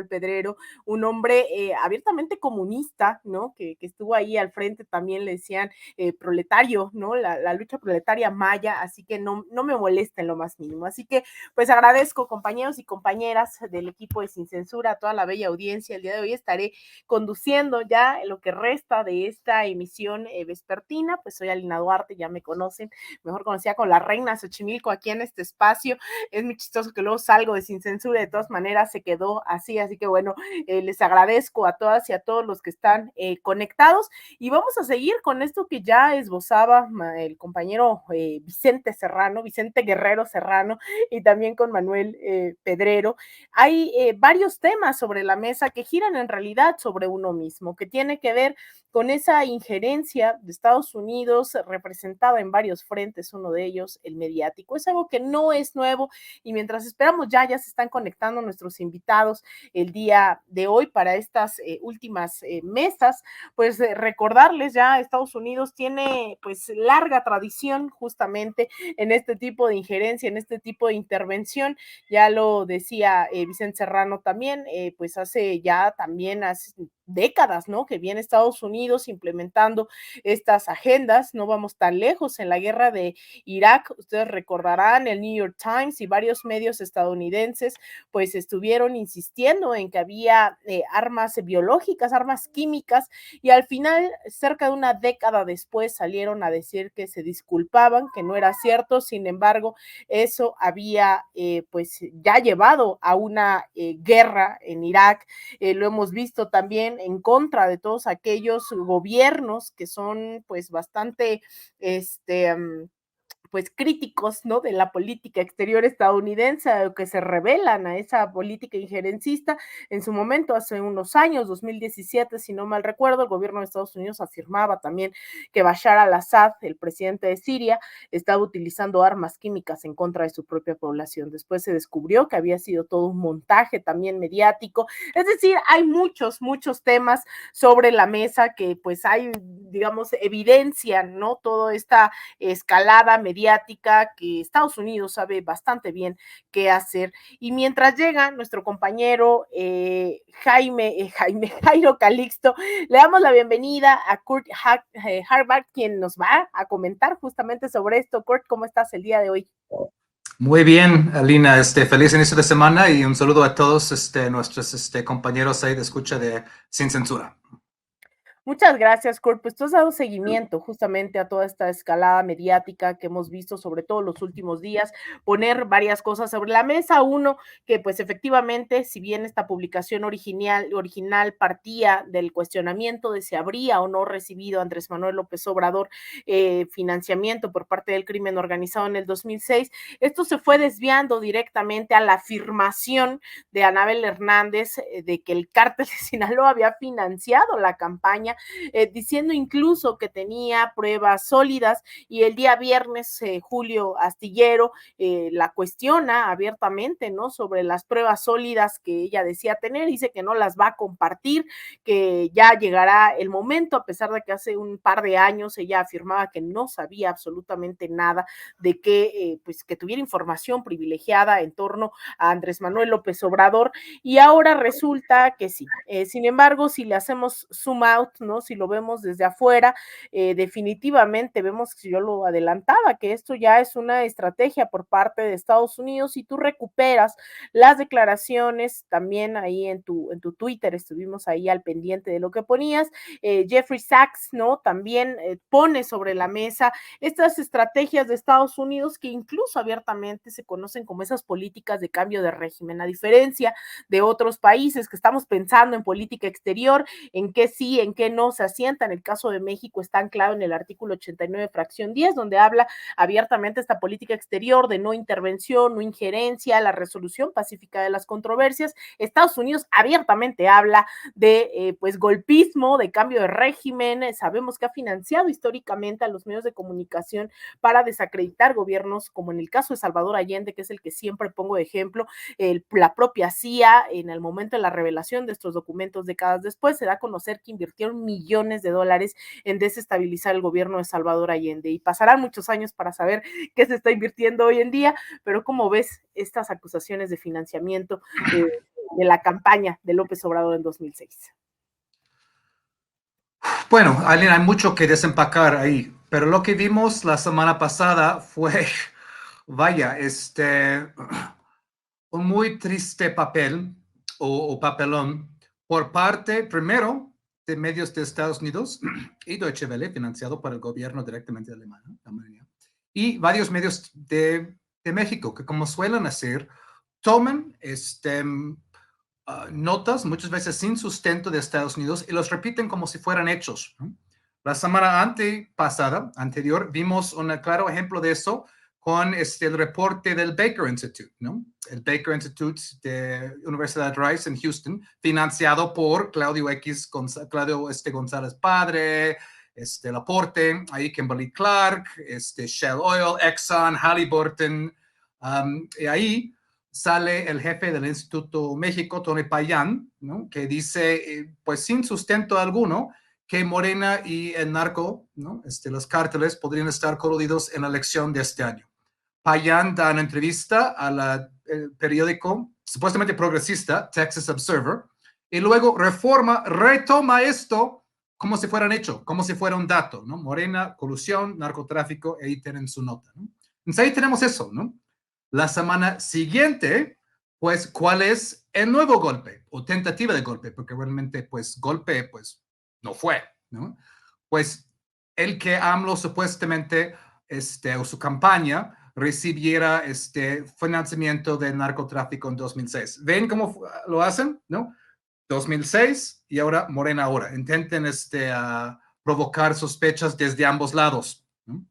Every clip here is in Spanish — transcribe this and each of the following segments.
Pedrero, un hombre abiertamente comunista, ¿no? Que estuvo ahí al frente, también le decían proletario, ¿no? La lucha proletaria maya, así que no me molesta en lo más mínimo. Así que, pues agradezco, compañeros y compañeras del equipo de Sin Censura, a toda la bella audiencia. El día de hoy estaré conduciendo ya lo que resta de esta emisión vespertina. Pues soy Alina Duarte, ya me conocen, mejor conocida con la reina Xochimilco aquí en este espacio. Es muy chistoso que luego salgo de Sin Censura, de todas maneras se quedó así que bueno, les agradezco a todas y a todos los que están conectados y vamos a seguir con esto que ya esbozaba el compañero Vicente Guerrero Serrano y también con Manuel Pedrero. Hay varios temas sobre la mesa que giran en realidad sobre uno mismo, que tiene que ver con esa injerencia de Estados Unidos representada en varios frentes, uno de ellos el mediático. Es algo que no es nuevo y mientras esperamos ya se están conectando nuestros invitados el día de hoy para estas últimas mesas, pues recordarles ya Estados Unidos tiene pues larga tradición justamente en este tipo de injerencia, en este tipo de intervención. Ya lo decía Vicente Serrano también, pues hace ya también hace décadas, ¿no? Que viene Estados Unidos implementando estas agendas, no vamos tan lejos, en la guerra de Irak, ustedes recordarán, el New York Times y varios medios estadounidenses, pues estuvieron insistiendo en que había armas biológicas, armas químicas, y al final, cerca de una década después, salieron a decir que se disculpaban, que no era cierto, sin embargo, eso había pues ya llevado a una guerra en Irak, lo hemos visto también en contra de todos aquellos gobiernos que son pues bastante pues críticos, ¿no? De la política exterior estadounidense, que se rebelan a esa política injerencista. En su momento, hace unos años, 2017, si no mal recuerdo, el gobierno de Estados Unidos afirmaba también que Bashar al-Assad, el presidente de Siria, estaba utilizando armas químicas en contra de su propia población. Después se descubrió que había sido todo un montaje también mediático. Es decir, hay muchos temas sobre la mesa que pues hay, digamos, evidencian, ¿no? Toda esta escalada mediática que Estados Unidos sabe bastante bien qué hacer. Y mientras llega nuestro compañero Jairo Calixto, le damos la bienvenida a Kurt Harbaugh, quien nos va a comentar justamente sobre esto. Kurt, ¿cómo estás el día de hoy? Muy bien, Alina, feliz inicio de semana y un saludo a todos nuestros compañeros ahí de escucha de Sin Censura. Muchas gracias, Kurt. Pues tú has dado seguimiento justamente a toda esta escalada mediática que hemos visto, sobre todo los últimos días, poner varias cosas sobre la mesa. Uno, que pues efectivamente, si bien esta publicación original partía del cuestionamiento de si habría o no recibido Andrés Manuel López Obrador financiamiento por parte del crimen organizado en el 2006, esto se fue desviando directamente a la afirmación de Anabel Hernández de que el cártel de Sinaloa había financiado la campaña, diciendo incluso que tenía pruebas sólidas, y el día viernes Julio Astillero la cuestiona abiertamente, ¿no? Sobre las pruebas sólidas que ella decía tener, dice que no las va a compartir, que ya llegará el momento, a pesar de que hace un par de años ella afirmaba que no sabía absolutamente nada de que, pues, que tuviera información privilegiada en torno a Andrés Manuel López Obrador, y ahora resulta que sí. Sin embargo, si le hacemos zoom out, ¿no? Si lo vemos desde afuera, definitivamente vemos, que yo lo adelantaba, que esto ya es una estrategia por parte de Estados Unidos. Y tú recuperas las declaraciones también ahí en tu Twitter, estuvimos ahí al pendiente de lo que ponías. Jeffrey Sachs, ¿no? También pone sobre la mesa estas estrategias de Estados Unidos que incluso abiertamente se conocen como esas políticas de cambio de régimen, a diferencia de otros países que estamos pensando en política exterior, en qué sí, en qué no se asienta. En el caso de México está anclado en el artículo 89, fracción 10, donde habla abiertamente esta política exterior de no intervención, no injerencia, la resolución pacífica de las controversias. Estados Unidos abiertamente habla de pues golpismo, de cambio de régimen. Sabemos que ha financiado históricamente a los medios de comunicación para desacreditar gobiernos, como en el caso de Salvador Allende, que es el que siempre pongo de ejemplo. La propia CIA, en el momento de la revelación de estos documentos décadas después, se da a conocer que invirtieron millones de dólares en desestabilizar el gobierno de Salvador Allende, y pasarán muchos años para saber qué se está invirtiendo hoy en día. Pero ¿cómo ves estas acusaciones de financiamiento de la campaña de López Obrador en 2006. Bueno, Alina, hay mucho que desempacar ahí, pero lo que vimos la semana pasada fue, vaya, un muy triste papel o papelón por parte, primero, de medios de Estados Unidos y Deutsche Welle, financiado por el gobierno directamente de Alemania, y varios medios de México, que como suelen hacer, toman notas, muchas veces sin sustento de Estados Unidos, y los repiten como si fueran hechos, ¿no? La semana anterior, vimos un claro ejemplo de eso con el reporte del Baker Institute, ¿no? El Baker Institute de Universidad Rice en Houston, financiado por Claudio González Padre, Laporte, ahí Kimberly Clark, Shell Oil, Exxon, Halliburton, y ahí sale el jefe del Instituto México, Tony Payán, ¿no? Que dice, pues sin sustento alguno, que Morena y el narco, ¿no? Los cárteles podrían estar coludidos en la elección de este año. Payán da una entrevista al periódico supuestamente progresista, Texas Observer, y luego Reforma retoma esto como si fuera un hecho, como si fuera un dato, ¿no? Morena, colusión, narcotráfico, ahí tienen su nota, ¿no? Entonces ahí tenemos eso, ¿no? La semana siguiente, pues, ¿cuál es el nuevo golpe o tentativa de golpe? Porque realmente, pues, golpe, pues, no fue, ¿no? Pues, el que AMLO supuestamente, o su campaña, recibiera financiamiento de narcotráfico en 2006. ¿Ven cómo lo hacen? ¿No? 2006 y ahora Morena ahora. Intenten provocar sospechas desde ambos lados, ¿no?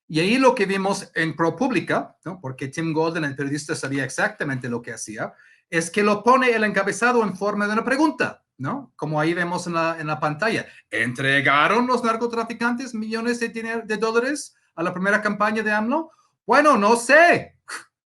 Y ahí lo que vimos en ProPublica, ¿no? Porque Tim Golden, el periodista, sabía exactamente lo que hacía, es que lo pone el encabezado en forma de una pregunta, ¿no? Como ahí vemos en la pantalla. ¿Entregaron los narcotraficantes millones de dólares a la primera campaña de AMLO? Bueno, no sé.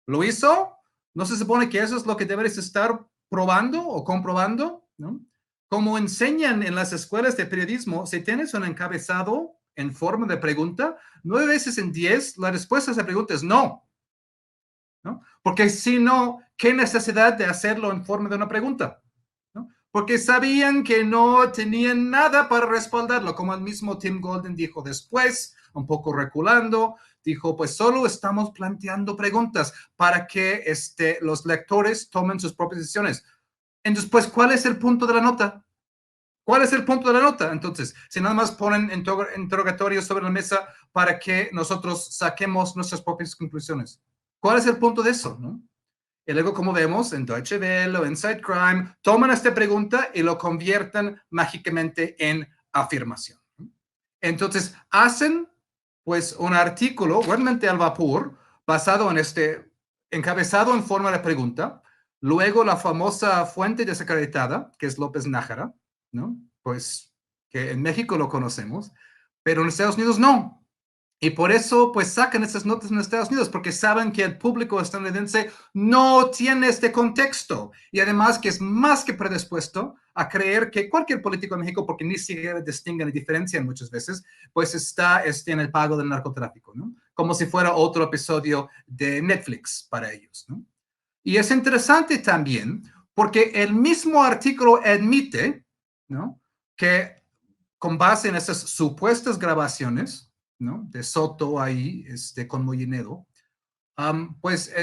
¿Lo hizo? ¿No se supone que eso es lo que deberes estar probando o comprobando? ¿No? Como enseñan en las escuelas de periodismo, si tienes un encabezado en forma de pregunta, 9 veces en 10, la respuesta a esa pregunta es no, ¿no? Porque si no, ¿qué necesidad de hacerlo en forma de una pregunta? ¿No? Porque sabían que no tenían nada para respaldarlo, como el mismo Tim Golden dijo después, un poco reculando, dijo, pues solo estamos planteando preguntas para que los lectores tomen sus propias decisiones. Entonces, pues, ¿cuál es el punto de la nota? ¿Cuál es el punto de la nota? Entonces, si nada más ponen interrogatorios sobre la mesa para que nosotros saquemos nuestras propias conclusiones. ¿Cuál es el punto de eso? ¿No? Y luego, como vemos en Deutsche Welle o Inside Crime, toman esta pregunta y lo convierten mágicamente en afirmación. Entonces, hacen pues un artículo realmente al vapor basado en encabezado en forma de pregunta, luego la famosa fuente desacreditada, que es López Nájera, ¿no? Pues que en México lo conocemos, pero en Estados Unidos no. Y por eso, pues sacan estas notas en Estados Unidos, porque saben que el público estadounidense no tiene este contexto. Y además que es más que predispuesto a creer que cualquier político en México, porque ni siquiera distinguen ni diferencian muchas veces, pues está en el pago del narcotráfico, ¿no? Como si fuera otro episodio de Netflix para ellos, ¿no? Y es interesante también porque el mismo artículo admite, ¿no? Que con base en esas supuestas grabaciones, ¿no? De Soto ahí, con Molinero, pues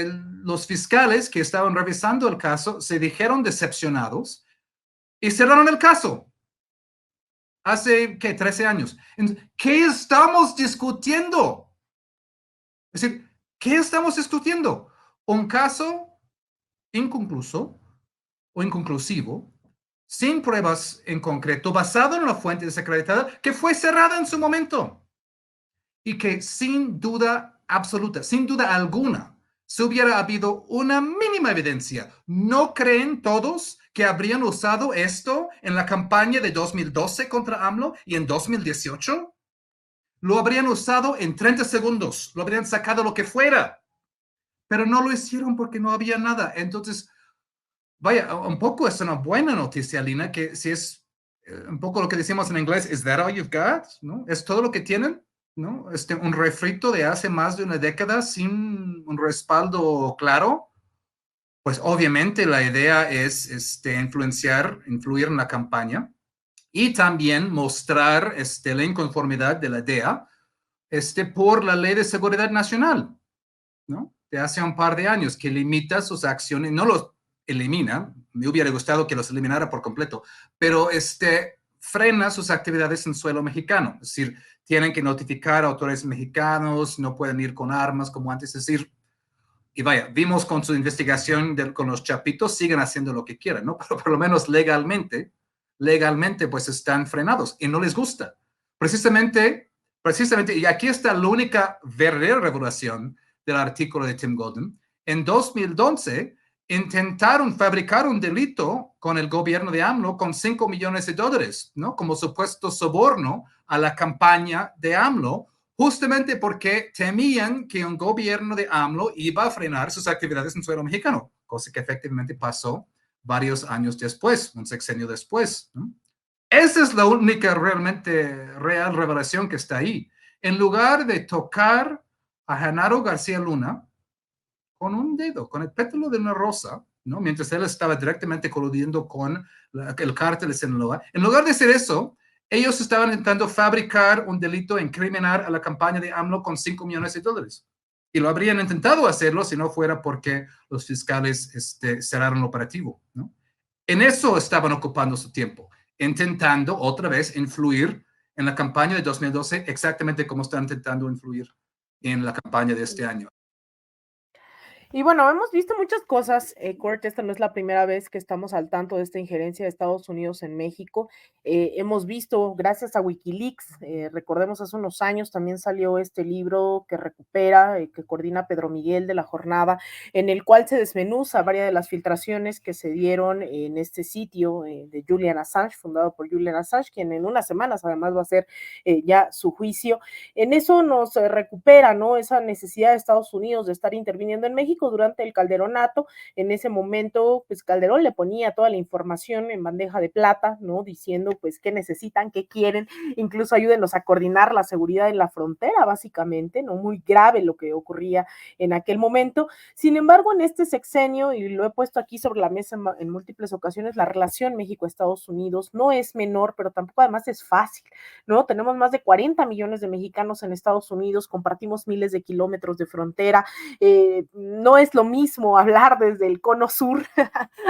los fiscales que estaban revisando el caso se dijeron decepcionados y cerraron el caso hace, ¿qué? 13 años. Entonces, ¿qué estamos discutiendo? Es decir, ¿qué estamos discutiendo? Un caso inconcluso o inconclusivo, sin pruebas en concreto, basado en una fuente desacreditada que fue cerrada en su momento y que sin duda absoluta, sin duda alguna, si hubiera habido una mínima evidencia, ¿no creen todos que habrían usado esto en la campaña de 2012 contra AMLO y en 2018? Lo habrían usado en 30 segundos, lo habrían sacado lo que fuera, pero no lo hicieron porque no había nada. Entonces, vaya, un poco es una buena noticia, Lina, que si es un poco lo que decimos en inglés, ¿is that all you've got? ¿No? ¿Es todo lo que tienen? ¿No? Un refrito de hace más de una década sin un respaldo claro. Pues obviamente la idea es influir en la campaña y también mostrar la inconformidad de la DEA por la Ley de Seguridad Nacional, ¿no? De hace un par de años, que limita sus acciones, no los elimina, me hubiera gustado que los eliminara por completo, pero frena sus actividades en suelo mexicano, es decir, tienen que notificar a autores mexicanos, no pueden ir con armas como antes, es decir, y vaya, vimos con su investigación con los chapitos, siguen haciendo lo que quieren, ¿no? Pero por lo menos legalmente pues están frenados y no les gusta. Precisamente, y aquí está la única verdadera revelación del artículo de Tim Golden. En 2011 intentaron fabricar un delito con el gobierno de AMLO con $5 millones, ¿no? Como supuesto soborno a la campaña de AMLO, justamente porque temían que un gobierno de AMLO iba a frenar sus actividades en suelo mexicano, cosa que efectivamente pasó varios años después, un sexenio después, ¿no? Esa es la única real revelación que está ahí. En lugar de tocar a Genaro García Luna con un dedo, con el pétalo de una rosa, ¿no? Mientras él estaba directamente coludiendo con el cártel de Sinaloa, en lugar de hacer eso, ellos estaban intentando fabricar un delito, incriminar a la campaña de AMLO con $5 millones. Y lo habrían intentado hacerlo si no fuera porque los fiscales cerraron el operativo, ¿no? En eso estaban ocupando su tiempo, intentando otra vez influir en la campaña de 2012, exactamente como están intentando influir en la campaña de este año. Y bueno, hemos visto muchas cosas, Kurt, esta no es la primera vez que estamos al tanto de esta injerencia de Estados Unidos en México. Hemos visto, gracias a Wikileaks, recordemos hace unos años también salió este libro que recupera, que coordina Pedro Miguel de La Jornada, en el cual se desmenuza varias de las filtraciones que se dieron en este sitio de Julian Assange, fundado por Julian Assange, quien en unas semanas además va a ser ya su juicio. En eso nos recupera, ¿no? Esa necesidad de Estados Unidos de estar interviniendo en México durante el Calderonato. En ese momento, pues Calderón le ponía toda la información en bandeja de plata, ¿no? Diciendo, pues, qué necesitan, qué quieren, incluso ayúdenos a coordinar la seguridad en la frontera, básicamente, ¿no? Muy grave lo que ocurría en aquel momento. Sin embargo, en este sexenio, y lo he puesto aquí sobre la mesa en múltiples ocasiones, la relación México-Estados Unidos no es menor, pero tampoco además es fácil, ¿no? Tenemos más de 40 millones de mexicanos en Estados Unidos, compartimos miles de kilómetros de frontera, no es lo mismo hablar desde el cono sur,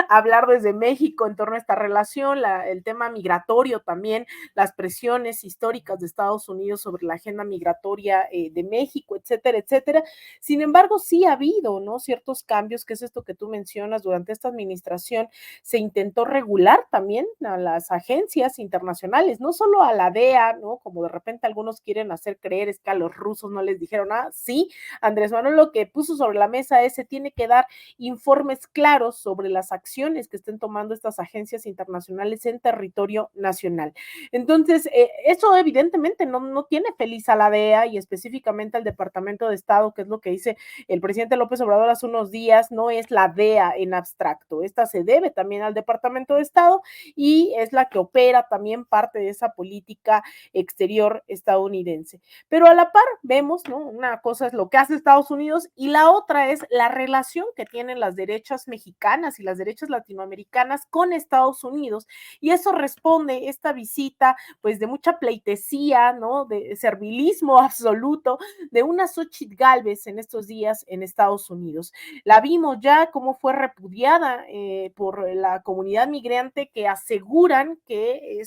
hablar desde México en torno a esta relación, el tema migratorio también, las presiones históricas de Estados Unidos sobre la agenda migratoria de México, etcétera, etcétera. Sin embargo, sí ha habido, ¿no? Ciertos cambios, que es esto que tú mencionas, durante esta administración se intentó regular también a las agencias internacionales, no solo a la DEA, ¿no? Como de repente algunos quieren hacer creer, es que a los rusos no les dijeron nada. Sí, Andrés Manuel lo que puso sobre la mesa es: se tiene que dar informes claros sobre las acciones que estén tomando estas agencias internacionales en territorio nacional. Entonces, eso evidentemente no tiene feliz a la DEA y específicamente al Departamento de Estado, que es lo que dice el presidente López Obrador hace unos días. No es la DEA en abstracto, esta se debe también al Departamento de Estado y es la que opera también parte de esa política exterior estadounidense. Pero a la par vemos, ¿no? Una cosa es lo que hace Estados Unidos y la otra es la relación que tienen las derechas mexicanas y las derechas latinoamericanas con Estados Unidos, y eso responde esta visita pues de mucha pleitesía, ¿no? De servilismo absoluto de una Xóchitl Gálvez en estos días en Estados Unidos. La vimos ya cómo fue repudiada por la comunidad migrante, que aseguran que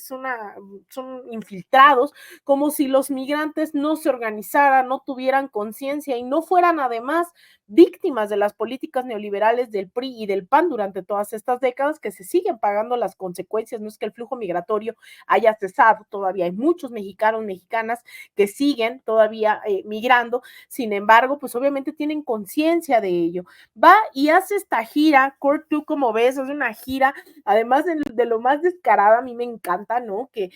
son infiltrados, como si los migrantes no se organizaran, no tuvieran conciencia y no fueran además víctimas de las políticas neoliberales del PRI y del PAN durante todas estas décadas, que se siguen pagando las consecuencias. No es que el flujo migratorio haya cesado, todavía hay muchos mexicanos, mexicanas que siguen todavía migrando. Sin embargo, pues obviamente tienen conciencia de ello. Va y hace esta gira, Kurt, tú como ves, hace una gira, además de lo más descarada, a mí me encanta, ¿no? Que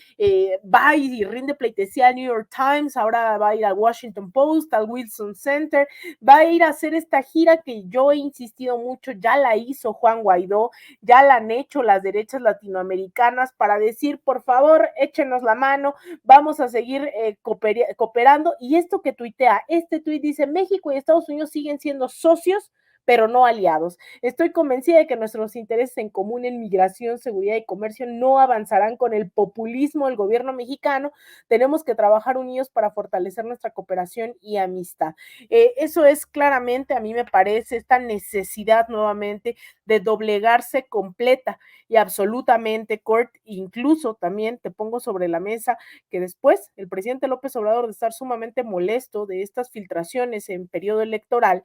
va y rinde pleitesía al New York Times, ahora va a ir al Washington Post, al Wilson Center, va a ir a hacer esta gira que yo he insistido mucho, ya la hizo Juan Guaidó, ya la han hecho las derechas latinoamericanas, para decir, por favor, échenos la mano, vamos a seguir cooperando. Y esto que tuitea, este tuit dice: México y Estados Unidos siguen siendo socios pero no aliados. Estoy convencida de que nuestros intereses en común en migración, seguridad y comercio no avanzarán con el populismo del gobierno mexicano. Tenemos que trabajar unidos para fortalecer nuestra cooperación y amistad. Eso es claramente, a mí me parece, esta necesidad nuevamente de doblegarse completa y absolutamente, Kurt. Incluso también te pongo sobre la mesa que después el presidente López Obrador, de estar sumamente molesto de estas filtraciones en periodo electoral,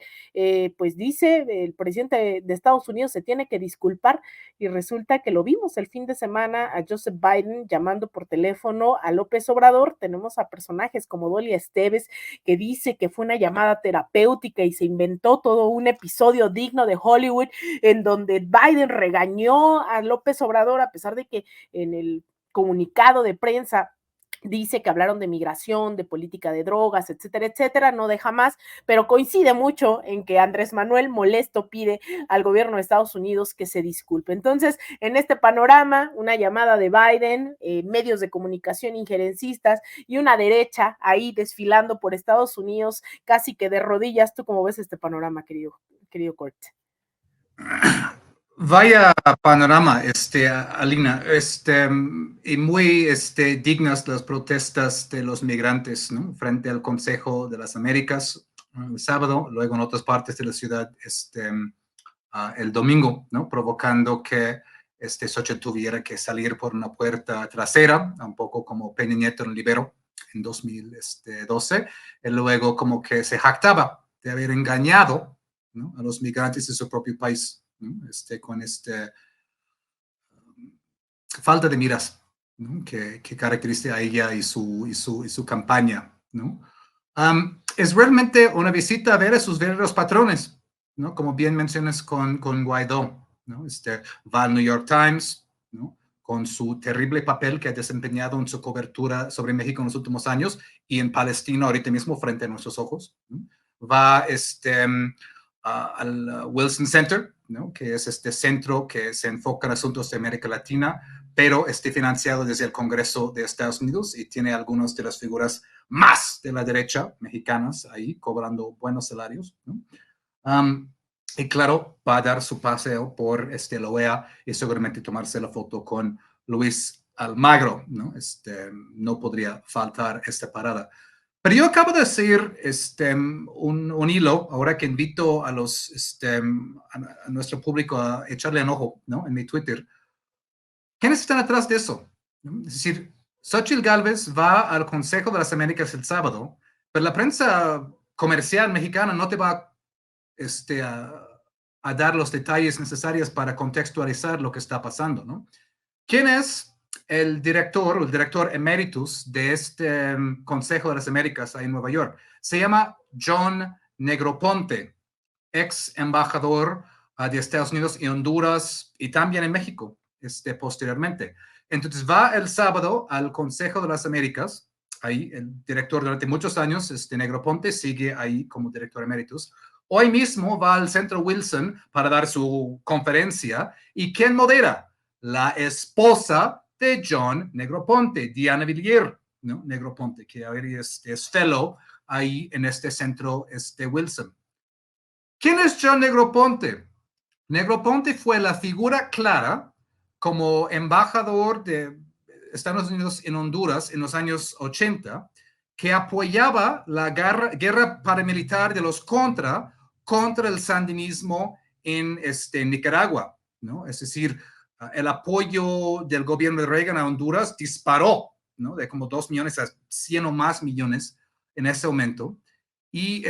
pues dice el presidente de Estados Unidos se tiene que disculpar, y resulta que lo vimos el fin de semana a Joseph Biden llamando por teléfono a López Obrador. Tenemos a personajes como Dolia Esteves, que dice que fue una llamada terapéutica y se inventó todo un episodio digno de Hollywood en donde Biden regañó a López Obrador, a pesar de que en el comunicado de prensa dice que hablaron de migración, de política de drogas, etcétera, etcétera, no deja más, pero coincide mucho en que Andrés Manuel molesto pide al gobierno de Estados Unidos que se disculpe. Entonces, en este panorama, una llamada de Biden, medios de comunicación injerencistas y una derecha ahí desfilando por Estados Unidos casi que de rodillas. ¿Tú cómo ves este panorama, querido Kurt? Vaya panorama, Alina, y muy dignas las protestas de los migrantes, ¿no? Frente al Consejo de las Américas el sábado, luego en otras partes de la ciudad el domingo, ¿no? Provocando que Xochitl tuviera que salir por una puerta trasera, un poco como Peña Nieto en Libero en 2012, y luego como que se jactaba de haber engañado, ¿no? A los migrantes de su propio país. ¿No? Con falta de miras, ¿no? que caracteriza a ella y su campaña, ¿no? Es realmente una visita a ver a sus verdaderos patrones, ¿no? Como bien mencionas con Guaidó, ¿no? Va al New York Times, ¿no? Con su terrible papel que ha desempeñado en su cobertura sobre México en los últimos años y en Palestina ahorita mismo frente a nuestros ojos, ¿no? Va al Wilson Center, ¿no? Que es este centro que se enfoca en asuntos de América Latina, pero financiado desde el Congreso de Estados Unidos y tiene algunas de las figuras más de la derecha mexicanas ahí cobrando buenos salarios, ¿no? Y claro, va a dar su paseo por la OEA y seguramente tomarse la foto con Luis Almagro, ¿no? No podría faltar esta parada. Pero yo acabo de decir un hilo, ahora que invito a a nuestro público a echarle un ojo, ¿no? En mi Twitter. ¿Quiénes están atrás de eso? ¿No? Es decir, Xochitl Gálvez va al Consejo de las Américas el sábado, pero la prensa comercial mexicana no te va a dar los detalles necesarios para contextualizar lo que está pasando, ¿no? ¿Quién es el director emeritus de Consejo de las Américas ahí en Nueva York? Se llama John Negroponte, ex embajador de Estados Unidos y Honduras y también en México posteriormente. Entonces va el sábado al Consejo de las Américas, ahí el director durante muchos años, Negroponte, sigue ahí como director emeritus. Hoy mismo va al Centro Wilson para dar su conferencia. ¿Y quién modera? La esposa de John Negroponte, Diana Villier, ¿no? Negroponte, que es fellow ahí en este centro Wilson. ¿Quién es John Negroponte? Negroponte fue la figura clara como embajador de Estados Unidos en Honduras en los años 80, que apoyaba la guerra paramilitar de los contra el sandinismo en Nicaragua, ¿no? Es decir, el apoyo del gobierno de Reagan a Honduras disparó, ¿no? De como 2 millones a 100 o más millones en ese momento. Y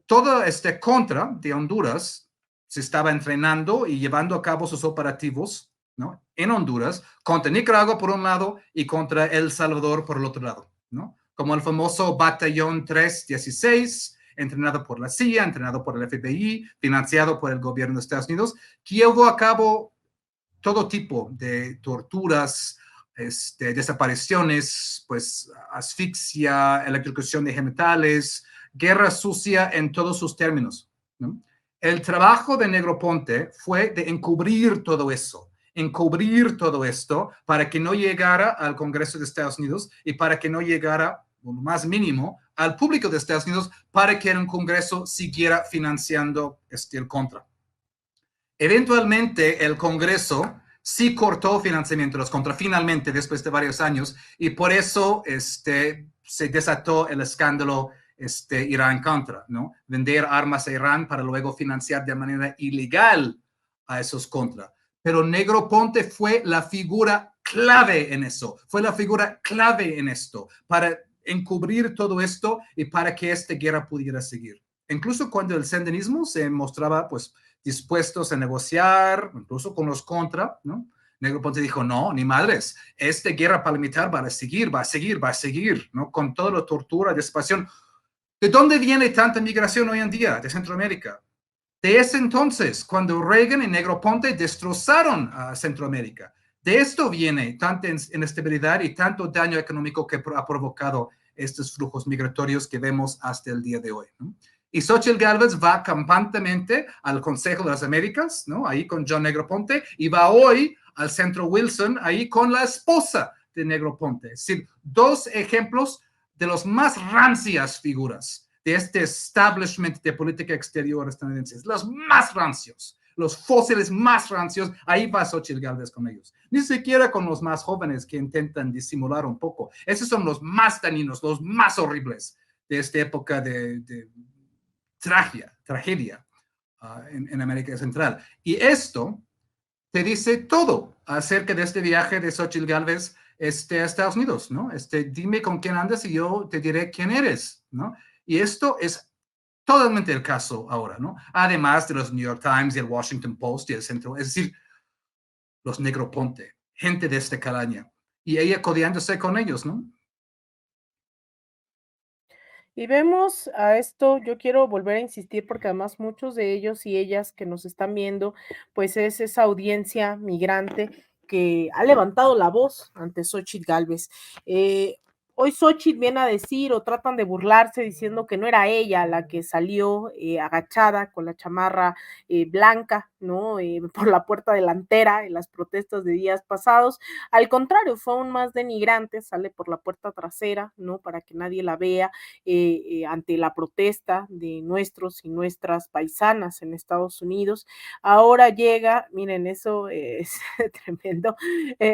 todo contra de Honduras se estaba entrenando y llevando a cabo sus operativos, ¿no? En Honduras, contra Nicaragua por un lado y contra El Salvador por el otro lado, ¿no? Como el famoso Batallón 316, entrenado por la CIA, entrenado por el FBI, financiado por el gobierno de Estados Unidos, que llevó a cabo todo tipo de torturas, desapariciones, pues asfixia, electrocución de genitales, guerra sucia en todos sus términos, ¿no? El trabajo de Negroponte fue de encubrir todo eso, encubrir todo esto para que no llegara al Congreso de Estados Unidos y para que no llegara, lo más mínimo, al público de Estados Unidos para que el Congreso siguiera financiando el contra. Eventualmente el Congreso sí cortó financiamiento de los contra, finalmente, después de varios años, y por eso se desató el escándalo Irán-Contra, ¿no? Vender armas a Irán para luego financiar de manera ilegal a esos contra. Pero Negroponte fue la figura clave en eso, fue la figura clave en esto, para encubrir todo esto y para que esta guerra pudiera seguir. Incluso cuando el sandinismo se mostraba, pues, dispuestos a negociar, incluso con los contra, ¿no? Negroponte dijo, no, ni madres, esta guerra paramilitar va a seguir, va a seguir, va a seguir, ¿no? Con toda la tortura, desesperación. ¿De dónde viene tanta migración hoy en día? De Centroamérica. De ese entonces, cuando Reagan y Negroponte destrozaron a Centroamérica. De esto viene tanta inestabilidad y tanto daño económico que ha provocado estos flujos migratorios que vemos hasta el día de hoy, ¿no? Y Xochitl Gálvez va campantemente al Consejo de las Américas, ¿no? Ahí con John Negroponte, y va hoy al Centro Wilson, ahí con la esposa de Negroponte. Es decir, dos ejemplos de las más rancias figuras de este establishment de política exterior estadounidense, los más rancios, los fósiles más rancios, ahí va Xochitl Gálvez con ellos. Ni siquiera con los más jóvenes que intentan disimular un poco. Esos son los más dañinos, los más horribles de esta época de tragedia en América Central. Y esto te dice todo acerca de este viaje de Xochitl Gálvez a Estados Unidos, ¿no? Dime con quién andas y yo te diré quién eres, ¿no? Y esto es totalmente el caso ahora, ¿no? Además de los New York Times y el Washington Post y el Centro, es decir, los Negroponte, gente de esta calaña, y ella codeándose con ellos, ¿no? Y vemos a esto, yo quiero volver a insistir porque además muchos de ellos y ellas que nos están viendo, pues es esa audiencia migrante que ha levantado la voz ante Xochitl Gálvez. Hoy Xochitl viene a decir o tratan de burlarse diciendo que no era ella la que salió agachada con la chamarra blanca, ¿no? Por la puerta delantera en las protestas de días pasados. Al contrario, fue aún más denigrante, sale por la puerta trasera, ¿no? Para que nadie la vea ante la protesta de nuestros y nuestras paisanas en Estados Unidos. Ahora llega, miren, eso es tremendo,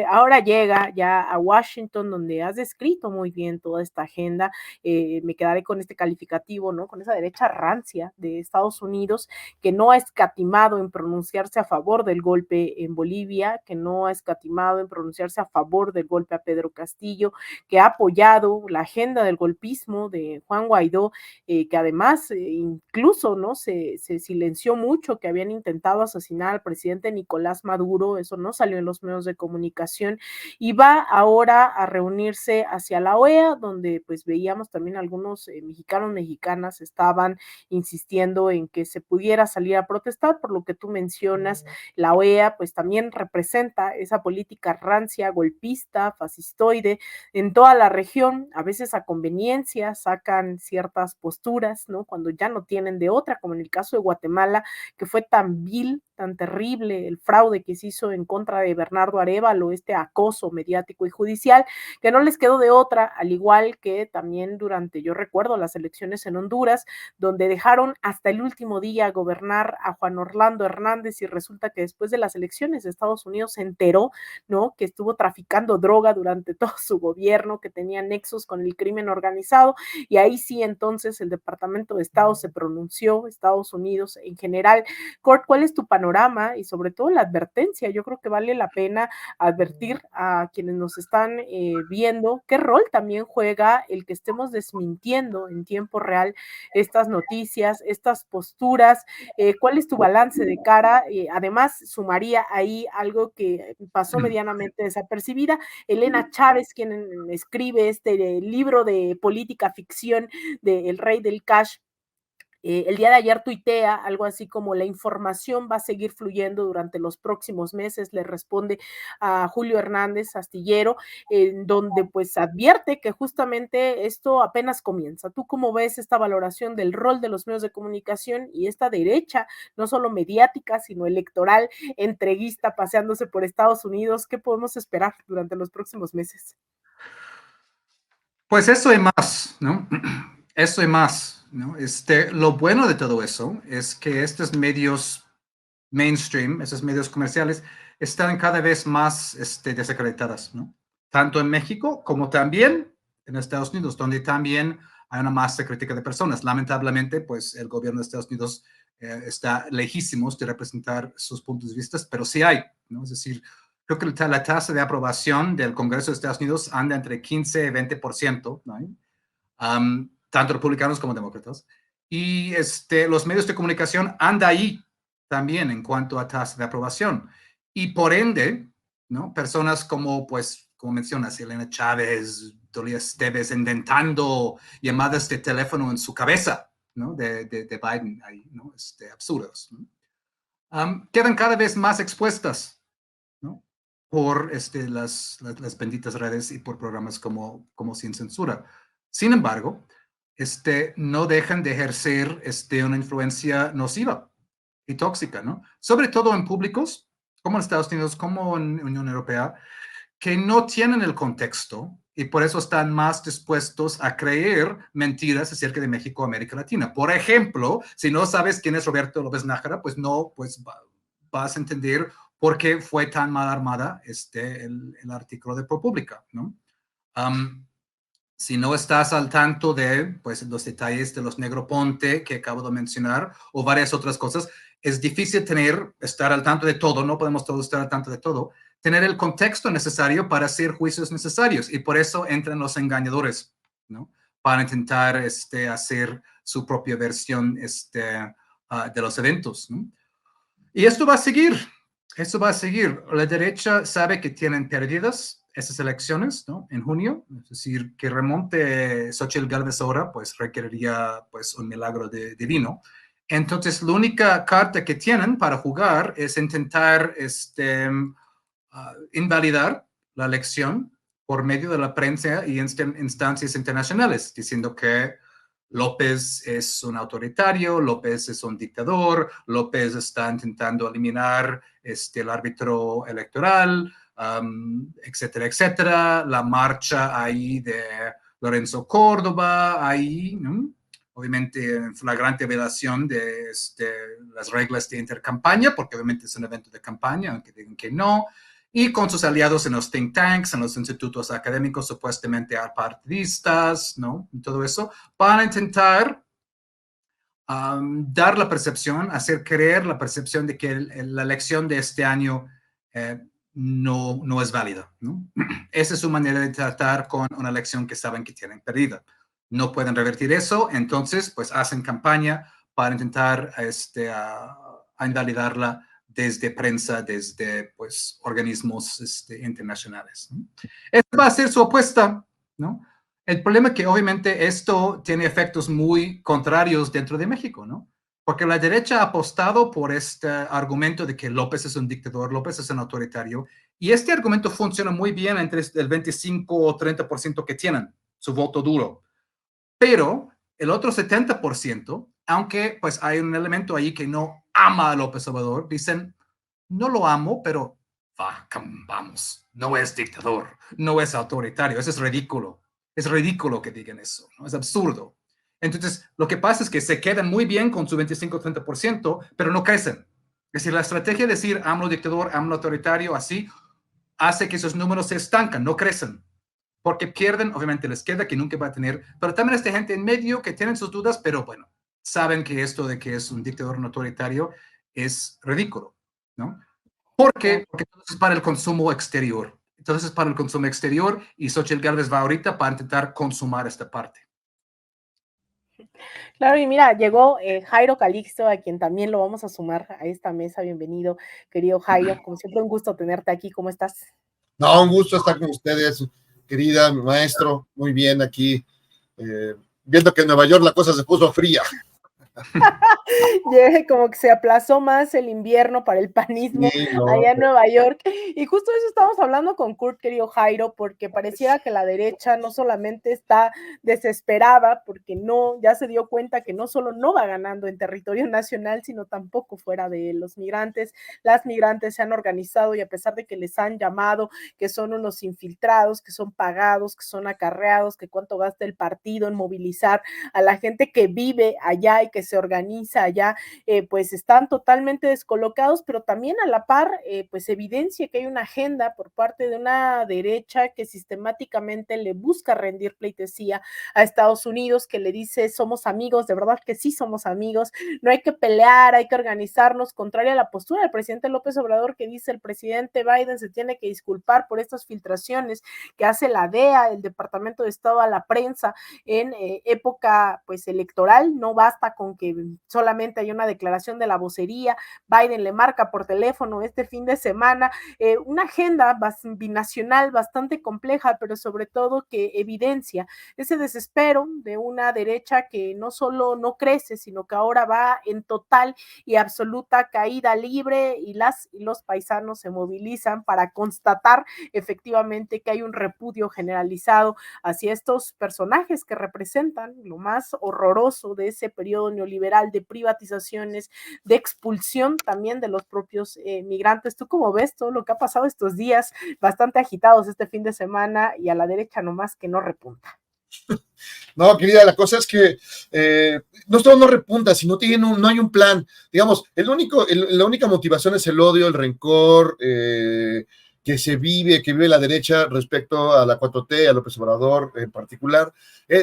ahora llega ya a Washington, donde has descrito muy bien toda esta agenda. Me quedaré con este calificativo, ¿no? Con esa derecha rancia de Estados Unidos, que no ha escatimado en pronunciarse a favor del golpe en Bolivia, que no ha escatimado en pronunciarse a favor del golpe a Pedro Castillo, que ha apoyado la agenda del golpismo de Juan Guaidó, que además incluso no se silenció mucho que habían intentado asesinar al presidente Nicolás Maduro, eso no salió en los medios de comunicación, y va ahora a reunirse hacia la OEA, donde pues veíamos también algunos mexicanos, mexicanas estaban insistiendo en que se pudiera salir a protestar, por lo que tú mencionas, la OEA pues también representa esa política rancia, golpista, fascistoide, en toda la región, a veces a conveniencia, sacan ciertas posturas, ¿no? Cuando ya no tienen de otra, como en el caso de Guatemala, que fue tan vil, tan terrible el fraude que se hizo en contra de Bernardo Arévalo, este acoso mediático y judicial, que no les quedó de otra, al igual que también durante, yo recuerdo, las elecciones en Honduras, donde dejaron hasta el último día gobernar a Juan Orlando Hernández y resulta que después de las elecciones de Estados Unidos se enteró, ¿no? Que estuvo traficando droga durante todo su gobierno, que tenía nexos con el crimen organizado, y ahí sí entonces el Departamento de Estado se pronunció, Estados Unidos en general. Cort, ¿cuál es tu panorama? Y sobre todo la advertencia, yo creo que vale la pena advertir a quienes nos están viendo qué rol también juega el que estemos desmintiendo en tiempo real estas noticias, estas posturas, cuál es tu balance de cara, además sumaría ahí algo que pasó medianamente desapercibida, Elena Chávez, quien escribe este libro de política ficción de El Rey del Cash. El día de ayer tuitea algo así como la información va a seguir fluyendo durante los próximos meses, le responde a Julio Hernández Astillero, en donde pues advierte que justamente esto apenas comienza. ¿Tú cómo ves esta valoración del rol de los medios de comunicación y esta derecha, no solo mediática, sino electoral, entreguista, paseándose por Estados Unidos? ¿Qué podemos esperar durante los próximos meses? Pues eso y más, ¿no? Eso y más, ¿no? Lo bueno de todo eso es que estos medios mainstream, esos medios comerciales, están cada vez más desacreditadas, ¿no? Tanto en México como también en Estados Unidos, donde también hay una masa crítica de personas. Lamentablemente, pues el gobierno de Estados Unidos está lejísimos de representar sus puntos de vista, pero sí hay, ¿no? Es decir, creo que la tasa de aprobación del Congreso de Estados Unidos anda entre 15 y 20%, ¿no? Tanto republicanos como demócratas. Y los medios de comunicación andan ahí también en cuanto a tasa de aprobación. Y por ende, ¿no? Personas como, pues, como mencionas, Elena Chávez, Dolia Esteves, inventando llamadas de teléfono en su cabeza, ¿no? De Biden, ahí, ¿no? Absurdos, ¿no? Quedan cada vez más expuestas, ¿no? Por las benditas redes y por programas como Sin Censura. Sin embargo, no dejan de ejercer una influencia nociva y tóxica, ¿no? Sobre todo en públicos como en Estados Unidos, como en Unión Europea, que no tienen el contexto y por eso están más dispuestos a creer mentiras acerca de México o América Latina. Por ejemplo, si no sabes quién es Roberto López Nájera, pues no, pues vas a entender por qué fue tan mal armada el artículo de ProPublica, ¿no? Si no estás al tanto de pues, los detalles de los Negroponte que acabo de mencionar o varias otras cosas, es difícil estar al tanto de todo, no podemos todos estar al tanto de todo, tener el contexto necesario para hacer juicios necesarios y por eso entran los engañadores, ¿no? Para intentar hacer su propia versión de los eventos, ¿no? Y esto va a seguir, esto va a seguir. La derecha sabe que tienen perdidas esas elecciones, ¿no? En junio, es decir, que remonte Xochitl Gálvez ahora, pues requeriría pues un milagro divino. Entonces, la única carta que tienen para jugar es intentar invalidar la elección por medio de la prensa y instancias internacionales, diciendo que López es un autoritario, López es un dictador, López está intentando eliminar el árbitro electoral, etcétera, etcétera. La marcha ahí de Lorenzo Córdoba, ahí, ¿no? Obviamente en flagrante violación de las reglas de intercampaña, porque obviamente es un evento de campaña, aunque digan que no, y con sus aliados en los think tanks, en los institutos académicos supuestamente apartidistas, ¿no? Y todo eso, para intentar dar la percepción, hacer creer la percepción de que la elección de este año no es válida, ¿no? Esa es su manera de tratar con una elección que saben que tienen perdida. No pueden revertir eso, entonces pues hacen campaña para intentar a invalidarla desde prensa, desde pues organismos internacionales, ¿no? Esta va a ser su apuesta, ¿no? El problema es que obviamente esto tiene efectos muy contrarios dentro de México, ¿no? Porque la derecha ha apostado por este argumento de que López es un dictador, López es un autoritario, y este argumento funciona muy bien entre el 25 o 30% que tienen su voto duro. Pero el otro 70%, aunque pues hay un elemento ahí que no ama a López Obrador, dicen, no lo amo, pero vamos, no es dictador, no es autoritario, eso es ridículo. Es ridículo que digan eso, ¿no? Es absurdo. Entonces, lo que pasa es que se quedan muy bien con su 25-30%, pero no crecen. Es decir, la estrategia de decir AMLO dictador, AMLO autoritario, así, hace que esos números se estancan, no crecen. Porque pierden, obviamente les queda que nunca va a tener, pero también esta gente en medio que tienen sus dudas, pero bueno, saben que esto de que es un dictador no autoritario es ridículo, ¿no? ¿Por qué? Porque entonces es para el consumo exterior. Entonces es para el consumo exterior y Xochitl Gálvez va ahorita para intentar consumar esta parte. Claro, y mira, llegó Jairo Calixto, a quien también lo vamos a sumar a esta mesa. Bienvenido, querido Jairo. Como siempre, un gusto tenerte aquí. ¿Cómo estás? No, un gusto estar con ustedes, querida, mi maestro. Muy bien aquí, viendo que en Nueva York la cosa se puso fría. Como que se aplazó más el invierno para el panismo Sí, no, allá en Nueva York. Y justo eso estamos hablando con Kurt, querido Jairo, porque pareciera que la derecha no solamente está desesperada, porque no, ya se dio cuenta que no solo no va ganando en territorio nacional, sino tampoco fuera de él. Los migrantes, las migrantes se han organizado y a pesar de que les han llamado que son unos infiltrados, que son pagados, que son acarreados, que cuánto gasta el partido en movilizar a la gente que vive allá y que se organiza allá, pues están totalmente descolocados, pero también a la par, pues evidencia que hay una agenda por parte de una derecha que sistemáticamente le busca rendir pleitesía a Estados Unidos, que le dice somos amigos, de verdad que sí somos amigos, no hay que pelear, hay que organizarnos, contraria a la postura del presidente López Obrador, que dice el presidente Biden se tiene que disculpar por estas filtraciones que hace la DEA, el Departamento de Estado, a la prensa en época pues electoral. No basta con que solamente haya una declaración de la vocería. Biden le marca por teléfono este fin de semana, una agenda binacional bastante compleja, pero sobre todo que evidencia ese desespero de una derecha que no solo no crece, sino que ahora va en total y absoluta caída libre, y los paisanos se movilizan para constatar efectivamente que hay un repudio generalizado hacia estos personajes que representan lo más horroroso de ese periodo neoliberal de privatizaciones, de expulsión también de los propios migrantes. ¿Tú cómo ves todo lo que ha pasado estos días bastante agitados este fin de semana y a la derecha nomás que no repunta? No, querida, la cosa es que no solo no repunta, sino no hay un plan. Digamos, la única motivación es el odio, el rencor que que vive la derecha respecto a la 4T, a López Obrador en particular.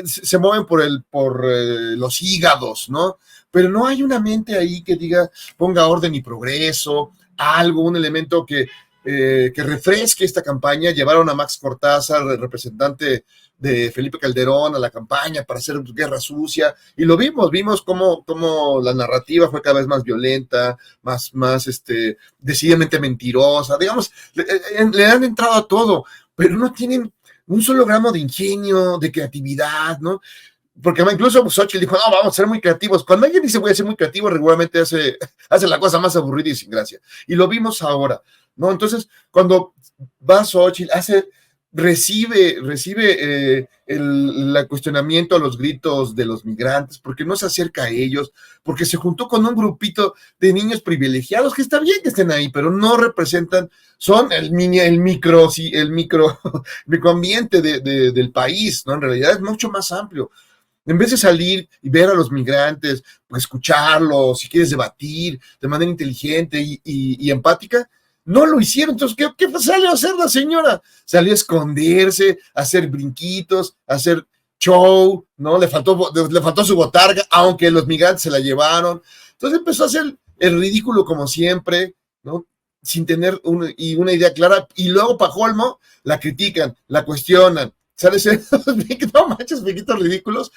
Se mueven por los hígados, ¿no? Pero no hay una mente ahí que diga, ponga orden y progreso, algo, un elemento que refresque esta campaña. Llevaron a Max Cortázar, el representante de Felipe Calderón, a la campaña para hacer guerra sucia, y lo vimos cómo la narrativa fue cada vez más violenta, más decididamente mentirosa, digamos, le han entrado a todo, pero no tienen un solo gramo de ingenio, de creatividad, ¿no? Porque incluso Xochitl dijo, no, vamos a ser muy creativos. Cuando alguien dice voy a ser muy creativo, regularmente hace la cosa más aburrida y sin gracia. Y lo vimos ahora, ¿no? Entonces, cuando va Xochitl, recibe el cuestionamiento a los gritos de los migrantes, porque no se acerca a ellos, porque se juntó con un grupito de niños privilegiados, que está bien que estén ahí, pero no representan, son el microambiente del país, ¿no? En realidad es mucho más amplio. En vez de salir y ver a los migrantes, pues escucharlos, si quieres debatir de manera inteligente y empática, no lo hicieron. Entonces, ¿qué salió a hacer la señora? Salió a esconderse, a hacer brinquitos, a hacer show, ¿no? Le faltó su botarga, aunque los migrantes se la llevaron. Entonces empezó a hacer el ridículo como siempre, ¿no? Sin tener una idea clara. Y luego, pa' colmo, la critican, la cuestionan. ¿Sabes? No manches, brinquitos ridículos.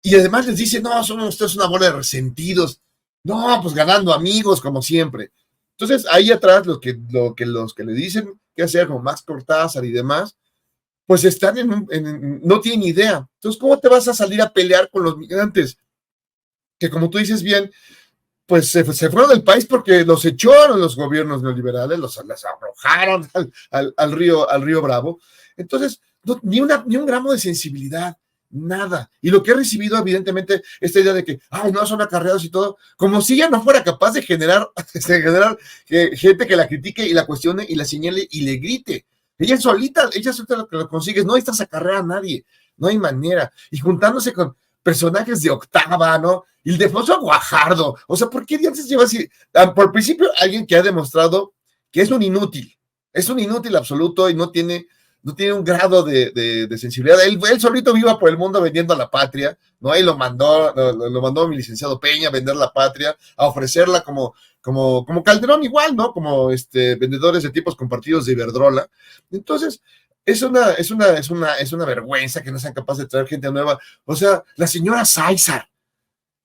Y además les dice, no, son ustedes una bola de resentidos. No, pues ganando amigos, como siempre. Entonces, ahí atrás, los que le dicen qué hacer, como Max Cortázar y demás, pues están no tienen idea. Entonces, ¿cómo te vas a salir a pelear con los migrantes? Que como tú dices bien, pues se fueron del país porque los echaron los gobiernos neoliberales, les arrojaron al río Bravo. Entonces, ni un gramo de sensibilidad, nada. Y lo que he recibido, evidentemente, esta idea de que, no, son acarreados y todo, como si ella no fuera capaz de generar gente que la critique y la cuestione y la señale y le grite. Ella solita lo que lo consigue, no necesitas acarrear a nadie, no hay manera. Y juntándose con personajes de octava, ¿no? Y el Ildefonso Guajardo, o sea, ¿por qué antes lleva así? Por principio, alguien que ha demostrado que es un inútil absoluto y no tiene un grado de sensibilidad. Él solito viva por el mundo vendiendo a la patria, ¿no? Ahí lo mandó mi licenciado Peña a vender la patria, a ofrecerla como Calderón igual, ¿no? Como vendedores de tipos compartidos de Iberdrola. Entonces, es una vergüenza que no sean capaces de traer gente nueva. O sea, la señora Sáizar,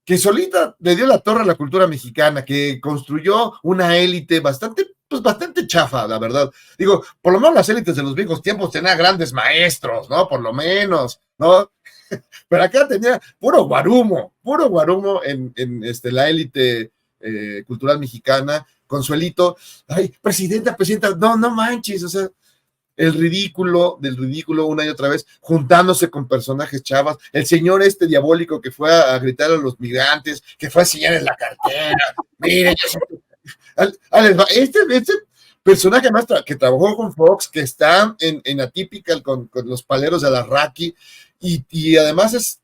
que solita le dio la torre a la cultura mexicana, que construyó una élite bastante chafa, la verdad. Digo, por lo menos las élites de los viejos tiempos tenían grandes maestros, ¿no? Por lo menos, ¿no? Pero acá tenía puro guarumo en la élite cultural mexicana. Consuelito, ay, presidenta, no manches, o sea, del ridículo una y otra vez, juntándose con personajes chavas, el señor diabólico que fue a gritar a los migrantes, que fue a enseñarles la cartera, miren, este personaje más que trabajó con Fox, que está en Atypical con los paleros de Alarraqui, y además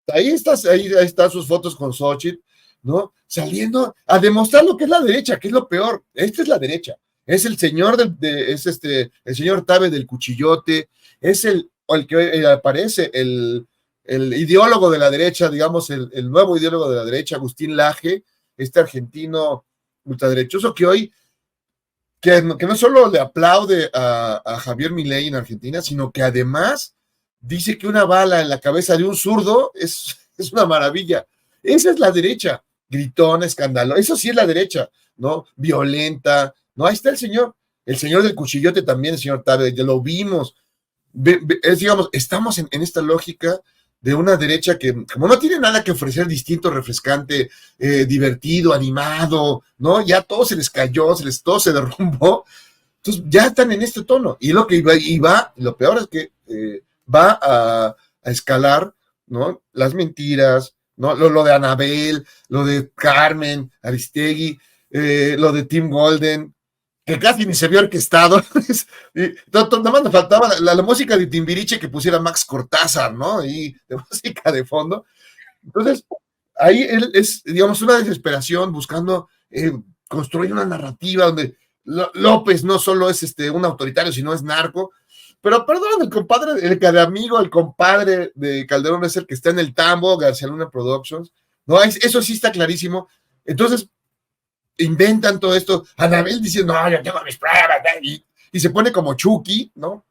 ahí están sus fotos con Xochitl, ¿no? Saliendo a demostrar lo que es la derecha, que es lo peor. Esta es la derecha. Es el señor el señor Tabe del cuchillote, es el que aparece, el ideólogo de la derecha, digamos, el nuevo ideólogo de la derecha, Agustín Laje, este argentino ultraderechoso que hoy, que no solo le aplaude a Javier Milei en Argentina, sino que además dice que una bala en la cabeza de un zurdo es una maravilla. Esa es la derecha, gritona, escandalosa, eso sí es la derecha, ¿no? Violenta, ¿no? Ahí está el señor del cuchillote también, el señor Tabe, ya lo vimos. Digamos, estamos en esta lógica de una derecha que, como no tiene nada que ofrecer distinto, refrescante, divertido, animado, ¿no? Ya todo se les cayó, todo se derrumbó. Entonces ya están en este tono. Y lo que iba lo peor es que va a escalar, ¿no? Las mentiras, ¿no? Lo de Anabel, lo de Carmen Aristegui, lo de Tim Golden, que casi ni se vio orquestado. Nada más me faltaba la música de Timbiriche que pusiera Max Cortázar, ¿no? Y de música de fondo. Entonces, ahí es, digamos, una desesperación buscando construir una narrativa donde López no solo es un autoritario, sino es narco. Pero perdón, el compadre de Calderón es el que está en el tambo, García Luna Productions. No, eso sí está clarísimo. Entonces, inventan todo esto. Anabel diciendo, no, yo tengo mis pruebas, y se pone como Chucky, ¿no?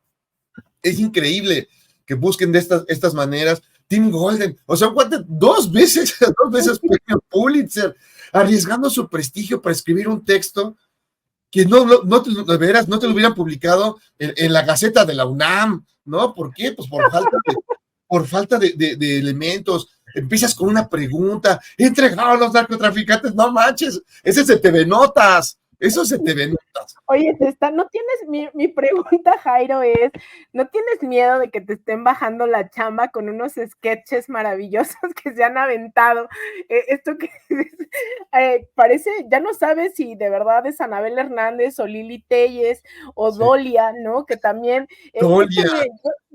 Es increíble que busquen de estas maneras. Tim Golden, o sea, dos veces premio Pulitzer, arriesgando su prestigio para escribir un texto que de veras no te lo hubieran publicado en la Gaceta de la UNAM, ¿no? ¿Por qué? Pues por falta de elementos. Empiezas con una pregunta, ¿entregaron a los narcotraficantes? No manches, ese es de TV Notas, eso es de TV Notas. Oye, no tienes, mi pregunta, Jairo, es, ¿no tienes miedo de que te estén bajando la chamba con unos sketches maravillosos que se han aventado? Esto que parece, ya no sabes si de verdad es Anabel Hernández o Lili Telles o sí. Dolia, ¿no? Que también,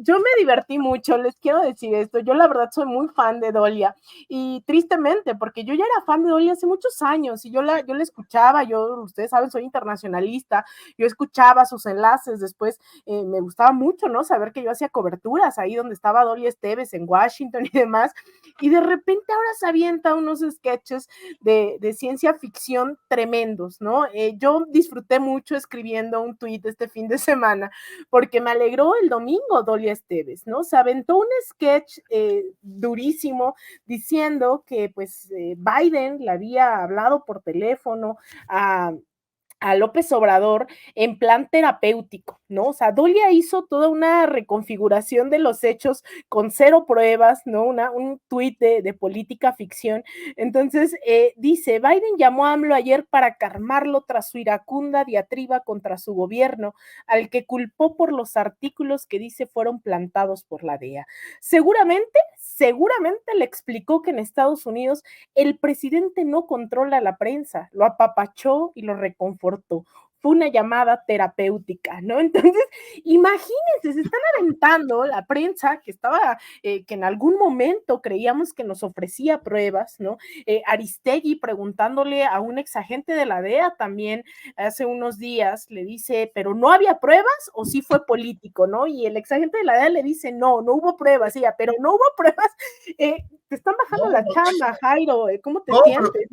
yo me divertí mucho, les quiero decir esto, yo la verdad soy muy fan de Dolia, y tristemente, porque yo ya era fan de Dolia hace muchos años, y yo la escuchaba, ustedes saben, soy internacionalista, yo escuchaba sus enlaces, después me gustaba mucho, ¿no? Saber que yo hacía coberturas ahí donde estaba Dolia Esteves en Washington y demás, y de repente ahora se avienta unos sketches de ciencia ficción tremendos, ¿no? Yo disfruté mucho escribiendo un tweet este fin de semana, porque me alegró el domingo Dolia Esteves, ¿no? Se aventó un sketch durísimo diciendo que pues Biden le había hablado por teléfono a López Obrador en plan terapéutico, ¿no? O sea, Dolia hizo toda una reconfiguración de los hechos con cero pruebas, ¿no? Un tuit de política ficción. Entonces, dice, Biden llamó a AMLO ayer para calmarlo tras su iracunda diatriba contra su gobierno, al que culpó por los artículos que dice fueron plantados por la DEA. Seguramente le explicó que en Estados Unidos el presidente no controla la prensa, lo apapachó y lo reconfortó. Fue una llamada terapéutica, ¿no? Entonces, imagínense, se están aventando la prensa que estaba, que en algún momento creíamos que nos ofrecía pruebas, ¿no? Aristegui preguntándole a un exagente de la DEA también hace unos días, le dice, ¿pero no había pruebas o sí fue político, ¿no? Y el exagente de la DEA le dice, no hubo pruebas, ella, pero no hubo pruebas, te están bajando la chamba, Jairo, ¿cómo te sientes?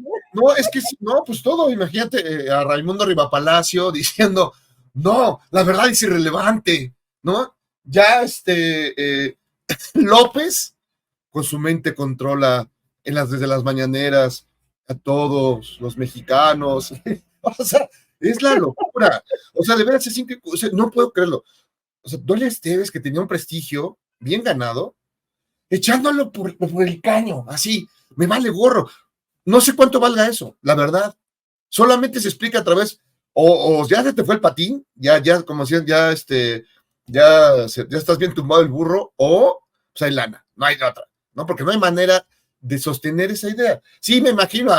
Es que no, pues todo, imagínate a Raimundo Rivapalacio diciendo, no, la verdad es irrelevante, ¿no? Ya López con su mente controla desde las mañaneras a todos los mexicanos, o sea, es la locura, o sea, de veras es increíble, o sea, no puedo creerlo, o sea, Dolia Esteves, que tenía un prestigio bien ganado, echándolo por el caño, así, me vale gorro. No sé cuánto valga eso, la verdad. Solamente se explica a través, o ya se te fue el patín, ya, como si ya, ya estás bien tumbado el burro, o pues hay lana, no hay otra, ¿no? Porque no hay manera de sostener esa idea. Sí, me imagino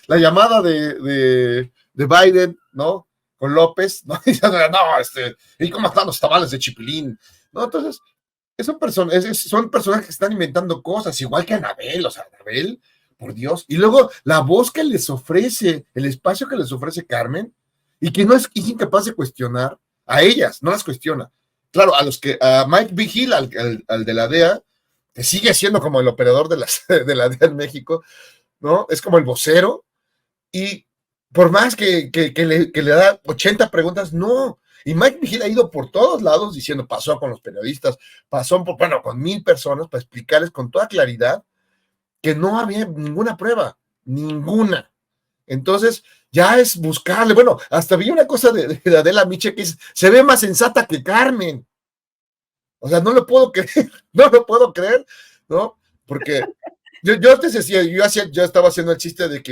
la llamada de Biden, ¿no? Con López, ¿no? Y no, ¿y cómo están los tamales de Chipilín? ¿No? Entonces, son personajes que están inventando cosas, igual que Anabel, o sea, Anabel, por Dios. Y luego la voz que les ofrece, el espacio que les ofrece Carmen, y que no es incapaz de cuestionar a ellas, no las cuestiona. Claro, a Mike Vigil, al de la DEA, que sigue siendo como el operador de la DEA en México, ¿no? Es como el vocero, y por más que le da 80 preguntas, no. Y Mike Vigil ha ido por todos lados diciendo, pasó con los periodistas, con 1,000 personas para explicarles con toda claridad que no había ninguna prueba, ninguna. Entonces, ya es buscarle. Bueno, hasta vi una cosa de Adela Miche que se ve más sensata que Carmen. O sea, no lo puedo creer, no lo puedo creer, ¿no? Porque yo te decía, yo estaba haciendo el chiste de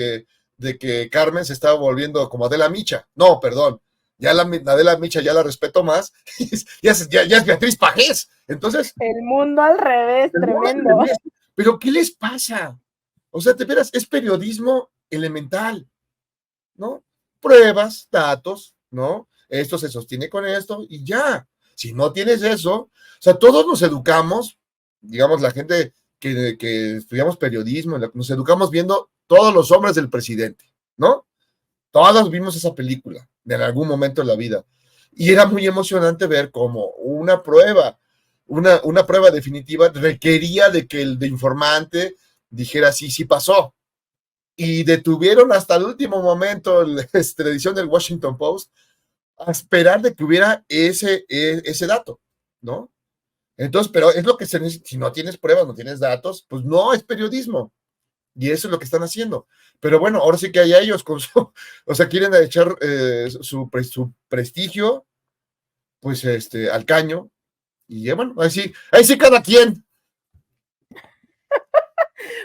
que Carmen se estaba volviendo como Adela Micha. No, perdón, ya la Adela Micha ya la respeto más, ya es Beatriz Pajés. Entonces, el mundo al revés, tremendo. Al revés. Pero ¿qué les pasa? O sea, te verás, es periodismo elemental, ¿no? Pruebas, datos, ¿no? Esto se sostiene con esto y ya. Si no tienes eso, o sea, todos nos educamos, digamos, la gente que estudiamos periodismo, nos educamos viendo Todos los hombres del presidente, ¿no? Todos vimos esa película en algún momento de la vida. Y era muy emocionante ver cómo una prueba definitiva requería de que el de informante dijera sí pasó. Y detuvieron hasta el último momento la edición del Washington Post a esperar de que hubiera ese dato, ¿no? Entonces, pero es lo que si no tienes pruebas, no tienes datos, pues no es periodismo. Y eso es lo que están haciendo. Pero bueno, ahora sí que hay ellos con o sea, quieren echar su prestigio, pues al caño. Y bueno, ahí sí cada quien.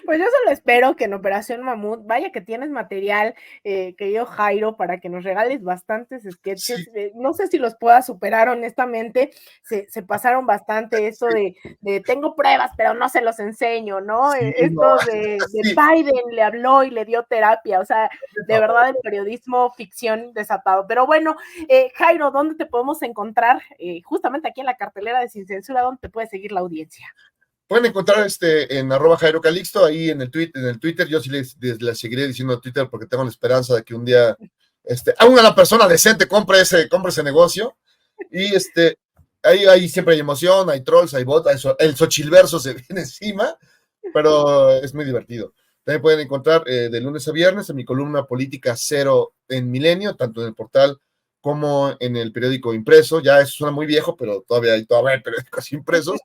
Pues yo solo espero que en Operación Mamut, vaya que tienes material, querido Jairo, para que nos regales bastantes sketches. Sí. No sé si los puedas superar, honestamente. Se pasaron bastante esto de tengo pruebas, pero no se los enseño, ¿no? Sí, esto no. de Biden le habló y le dio terapia. O sea, de verdad, el periodismo ficción desatado. Pero bueno, Jairo, ¿dónde te podemos encontrar? Justamente aquí en la cartelera de Sin Censura, ¿dónde te puede seguir la audiencia? Pueden encontrar en @Jairo Calixto, ahí en el Twitter. Yo sí les seguiré diciendo Twitter porque tengo la esperanza de que un día una persona decente compre ese negocio. Y ahí siempre hay emoción, hay trolls, hay bots, el Xochilverso se viene encima, pero es muy divertido. También pueden encontrar de lunes a viernes en mi columna Política Cero en Milenio, tanto en el portal como en el periódico impreso. Ya eso suena muy viejo, pero todavía hay periódicos impresos.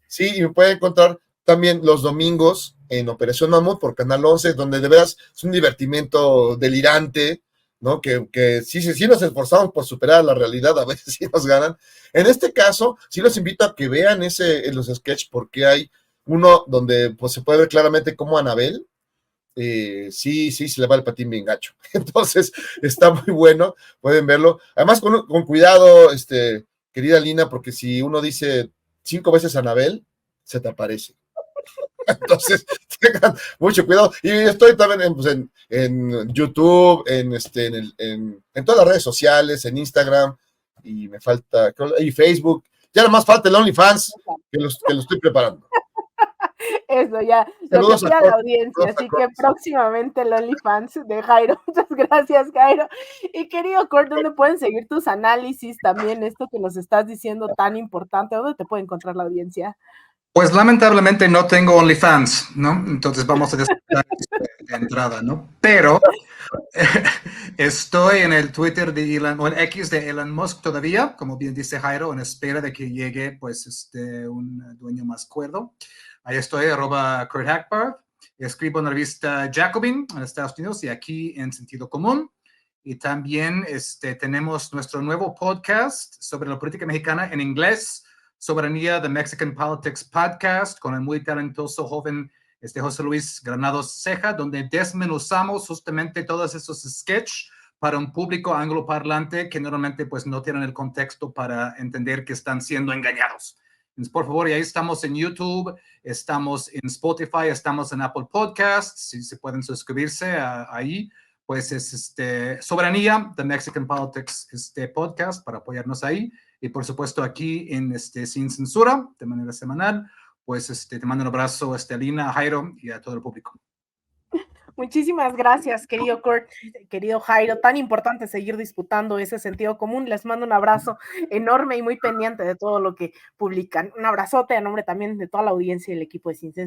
Sí, y me pueden encontrar también los domingos en Operación Mamut por Canal 11, donde de veras es un divertimento delirante, ¿no? Que sí nos esforzamos por superar la realidad, a veces sí nos ganan. En este caso, sí los invito a que vean los sketches, porque hay uno donde pues, se puede ver claramente cómo Anabel, sí, se le va el patín bien gacho. Entonces, está muy bueno, pueden verlo. Además, con cuidado, querida Lina, porque si uno dice 5 veces Anabel, se te aparece. Entonces, tengan mucho cuidado. Y estoy también en YouTube, en todas las redes sociales, en Instagram, y me falta, y Facebook. Ya nada más falta el OnlyFans, que lo estoy preparando. Eso ya, saludos lo que pida la audiencia, así que próximamente el OnlyFans de Jairo. Muchas gracias, Jairo. Y querido Kurt, ¿dónde pueden seguir tus análisis también, esto que nos estás diciendo tan importante? ¿Dónde te puede encontrar la audiencia? Pues lamentablemente no tengo OnlyFans, ¿no? Entonces vamos a descartar de entrada, ¿no? Pero estoy en el Twitter de Elon, o en X de Elon Musk todavía, como bien dice Jairo, en espera de que llegue, pues, un dueño más cuerdo. Ahí estoy, @Kurt Hackbarth. Escribo en la revista Jacobin en Estados Unidos y aquí en Sentido Común. Y también tenemos nuestro nuevo podcast sobre la política mexicana en inglés, Soberanía, The Mexican Politics Podcast, con el muy talentoso joven José Luis Granados Ceja, donde desmenuzamos justamente todos esos sketches para un público angloparlante que normalmente pues no tienen el contexto para entender que están siendo engañados. Entonces, por favor, y ahí estamos en YouTube, estamos en Spotify, estamos en Apple Podcasts, si se pueden suscribirse ahí, pues es Soberanía, The Mexican Politics Podcast, para apoyarnos ahí, y por supuesto aquí en Sin Censura, de manera semanal, pues te mando un abrazo a Lina, a Jairo y a todo el público. Muchísimas gracias, querido Kurt, querido Jairo. Tan importante seguir disputando ese sentido común. Les mando un abrazo enorme y muy pendiente de todo lo que publican. Un abrazote a nombre también de toda la audiencia y el equipo de Sin Censura.